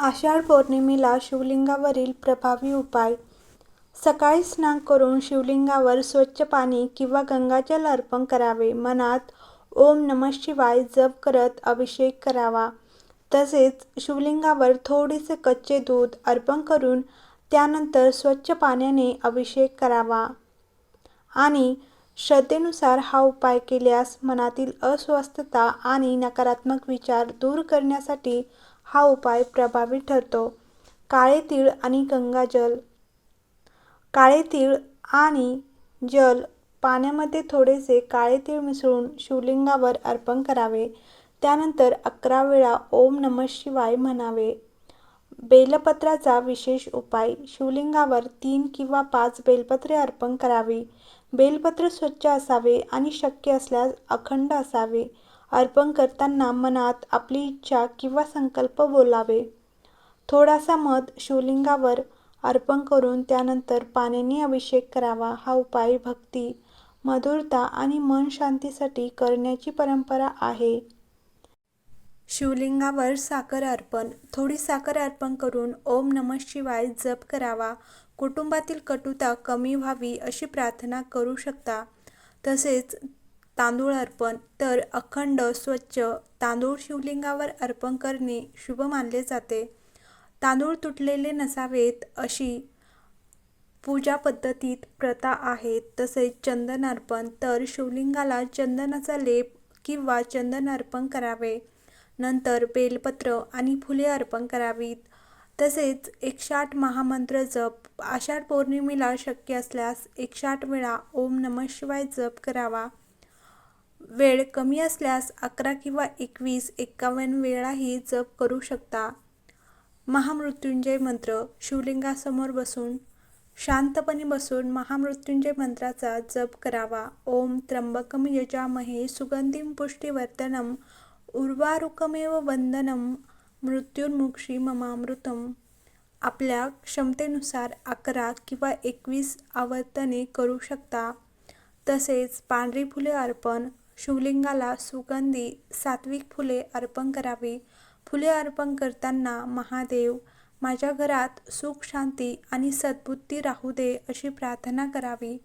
आषाढ पौर्णिमेला शिवलिंगावरील प्रभावी उपाय. सकाळी स्नान करून शिवलिंगावर स्वच्छ पाणी किंवा गंगाजल अर्पण करावे. मनात ओम नमः शिवाय जप करत अभिषेक करावा. तसेच शिवलिंगावर थोडेसे कच्चे दूध अर्पण करून त्यानंतर स्वच्छ पाण्याने अभिषेक करावा. आणि श्रद्धेनुसार हा उपाय केल्यास मनातील अस्वस्थता आणि नकारात्मक विचार दूर करण्यासाठी हा उपाय प्रभावी ठरतो. काळे तीळ आणि गंगाजल. काळे तीळ आणि जल पाण्यामध्ये थोडेसे काळे तीळ मिसळून शिवलिंगावर अर्पण करावे. त्यानंतर 11 वेळा ओम नमः शिवाय म्हणावे. बेलपत्राचा विशेष उपाय. शिवलिंगावर 3 किंवा 5 बेलपत्रे अर्पण करावी. बेलपत्र स्वच्छ असावे आणि शक्य असल्यास अखंड असावे. अर्पण करताना मनात आपली इच्छा किंवा संकल्प बोलावे. थोडासा मध शिवलिंगावर अर्पण करून त्यानंतर पाण्याने अभिषेक करावा. हा उपाय भक्ती, मधुरता आणि मन शांतीसाठी करण्याची परंपरा आहे. शिवलिंगावर साखर अर्पण. थोडी साखर अर्पण करून ओम नमः शिवाय जप करावा. कुटुंबातील कटुता कमी व्हावी अशी प्रार्थना करू शकता. तसेच तांदूळ अर्पण. तर अखंड स्वच्छ तांदूळ शिवलिंगावर अर्पण करणे शुभ मानले जाते. तांदूळ तुटलेले नसावेत अशी पूजा पद्धतीत प्रथा आहे. तसेच चंदन अर्पण. तर शिवलिंगाला चंदनाचा लेप किंवा चंदन अर्पण करावे. नंतर बेलपत्र आणि फुले अर्पण करावीत. तसेच 108 महामंत्र जप. आषाढ पौर्णिमेला शक्य असल्यास 108 वेळा ओम नमः शिवाय जप करावा. वेळ कमी असल्यास 11 किंवा 21, 51 वेळाही जप करू शकता. महामृत्युंजय मंत्र. शिवलिंगासमोर बसून शांतपणे बसून महामृत्युंजय मंत्राचा जप करावा. ओम त्र्यंबकम यजामहे सुगंधिं पुष्टिवर्धनम् उर्वारुकमेव वंदनम् मृत्युर्मुक्षी ममामृतम्. आपल्या क्षमतेनुसार 11 किंवा 21 आवर्तने करू शकता. तसेच पांढरी फुले अर्पण. शिवलिंगाला सुगंधी सात्विक फुले अर्पण करावी. फुले अर्पण करताना महादेव, माझ्या घरात सुख शांती आणि सद्बुद्धी राहू दे अशी प्रार्थना करावी.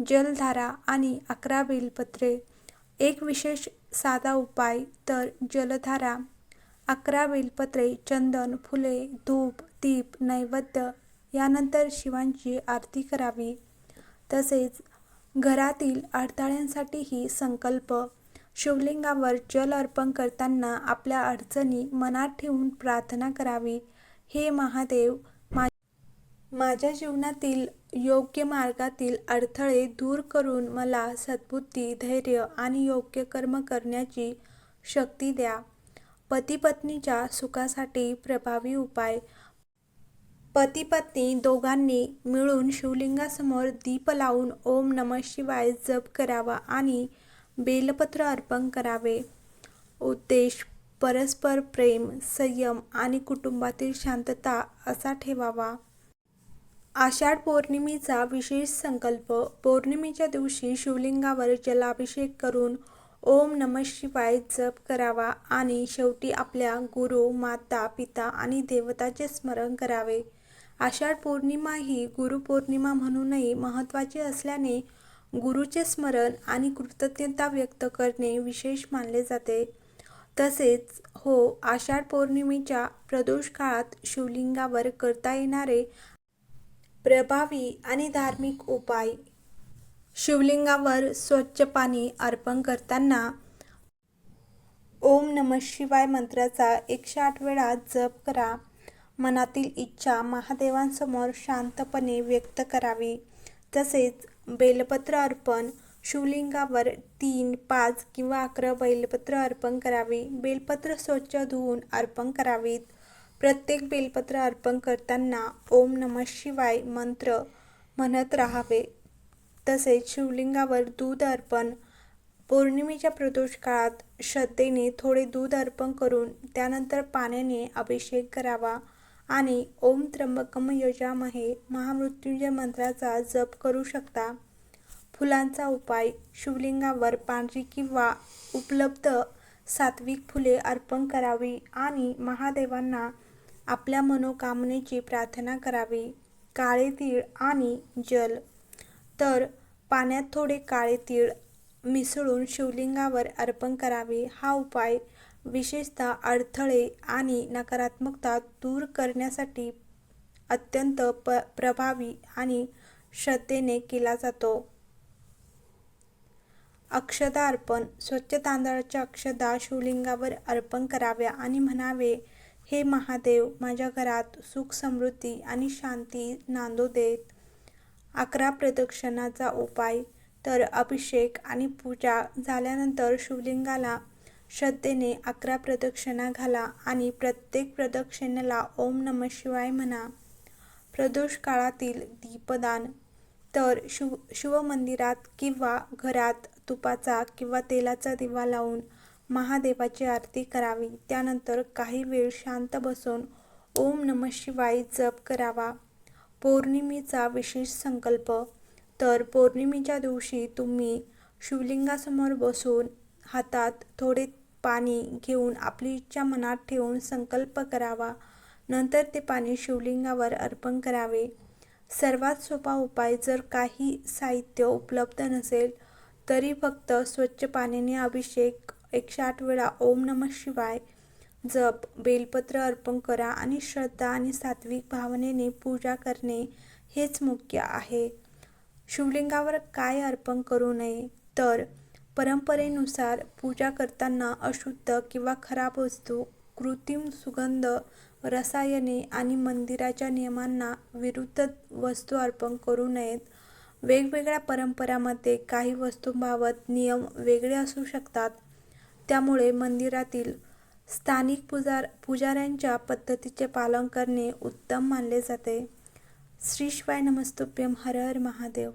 जलधारा आणि 11 बेलपत्रे. एक विशेष साधा उपाय. तर जलधारा, 11 बेलपत्रे, चंदन, फुले, धूप, दीप, नैवेद्य यानंतर शिवांची आरती करावी. तसेच घरातील अडथळ्यांसाठीही संकल्प. शिवलिंगावर जल अर्पण करताना आपल्या अडचणी मनात ठेवून प्रार्थना करावी. हे महादेव, माझ्या जीवनातील योग्य मार्गातील अडथळे दूर करून मला सद्बुद्धी, धैर्य आणि योग्य कर्म करण्याची शक्ती द्या. पती-पत्नीच्या सुखासाठी प्रभावी उपाय. पती-पत्नी दोघांनी मिळून शिवलिंगासमोर दीप लावून ओम नमः शिवाय जप करावा आणि बेलपत्र अर्पण करावे. उद्देश परस्पर प्रेम, संयम आणि कुटुंबातील शांतता असा ठेवावा. आषाढ पौर्णिमेचा विशेष संकल्प. पौर्णिमेच्या दिवशी शिवलिंगावर जलाभिषेक करून ओम नमः शिवाय जप करावा आणि शेवटी आपल्या गुरु, माता, पिता आणि देवताचे स्मरण करावे. आषाढ पौर्णिमा ही गुरुपौर्णिमा म्हणूनही महत्त्वाची असल्याने गुरुचे स्मरण आणि कृतज्ञता व्यक्त करणे विशेष मानले जाते. तसेच आषाढ पौर्णिमेच्या प्रदोष काळात शिवलिंगावर करता येणारे प्रभावी आणि धार्मिक उपाय. शिवलिंगावर स्वच्छ पाणी अर्पण करताना ओम नमः शिवाय मंत्राचा 108 वेळा जप करा. मनातील इच्छा महादेवांसमोर शांतपणे व्यक्त करावी. तसेच बेलपत्र अर्पण. शिवलिंगावर 3, 5 किंवा 11 बेलपत्र अर्पण करावी. बेलपत्र स्वच्छ धुवून अर्पण करावीत. प्रत्येक बेलपत्र अर्पण करताना ओम नमः शिवाय मंत्र म्हणत राहावे. तसेच शिवलिंगावर दूध अर्पण. पौर्णिमेच्या प्रदोष काळात श्रद्धेने थोडे दूध अर्पण करून त्यानंतर पाण्याने अभिषेक करावा आणि ओम त्र्यंबकम यजामहे महामृत्युंजय मंत्राचा जप करू शकता. फुलांचा उपाय. शिवलिंगावर पांढरी किंवा उपलब्ध सात्विक फुले अर्पण करावी आणि महादेवांना आपल्या मनोकामनेची प्रार्थना करावी. काळे तीळ आणि जल. तर पाण्यात थोडे काळे तीळ मिसळून शिवलिंगावर अर्पण करावे. हा उपाय विशेषतः अडथळे आणि नकारात्मकता दूर करण्यासाठी अत्यंत प्रभावी आणि श्रद्धेने केला जातो. अक्षता अर्पण. स्वच्छ तांदळाच्या अक्षता शिवलिंगावर अर्पण कराव्या आणि म्हणावे, हे महादेव, माझ्या घरात सुख समृद्धी आणि शांती नांदू देत. 11 प्रदक्षिणाचा उपाय. तर अभिषेक आणि पूजा झाल्यानंतर शिवलिंगाला श्रद्धेने 11 प्रदक्षिणा घाला आणि प्रत्येक प्रदक्षिणेला ओम नमः शिवाय म्हणा. प्रदोष काळातील दीपदान. तर शिवमंदिरात किंवा घरात तुपाचा किंवा तेलाचा दिवा लावून महादेवाची आरती करावी. त्यानंतर काही वेळ शांत बसून ओम नमः शिवाय जप करावा. पौर्णिमेचा विशेष संकल्प. तर पौर्णिमेच्या दिवशी तुम्ही शिवलिंगासमोर बसून हातात थोडे पाणी घेऊन आपली इच्छा मनात ठेवून संकल्प करावा. नंतर ते पाणी शिवलिंगावर अर्पण करावे. सर्वात सोपा उपाय. जर काही साहित्य उपलब्ध नसेल तरी फक्त स्वच्छ पाण्याने अभिषेक, 108 वेळा ओम नमः शिवाय जप, बेलपत्र अर्पण करा आणि श्रद्धा आणि सात्विक भावनेने पूजा करणे हेच मुख्य आहे. शिवलिंगावर काय अर्पण करू नये. तर परंपरेनुसार पूजा करताना अशुद्ध किंवा खराब वस्तू, कृत्रिम सुगंध, रसायने आणि मंदिराच्या नियमांना विरुद्ध वस्तू अर्पण करू नयेत. वेगवेगळ्या परंपरांमध्ये काही वस्तूंबाबत नियम वेगळे असू शकतात, त्यामुळे मंदिरातील स्थानिक पुजाऱ्यांच्या पद्धतीचे पालन करणे उत्तम मानले जाते. श्री शिवाय नमस्तुभ्यं. हर हर महादेव.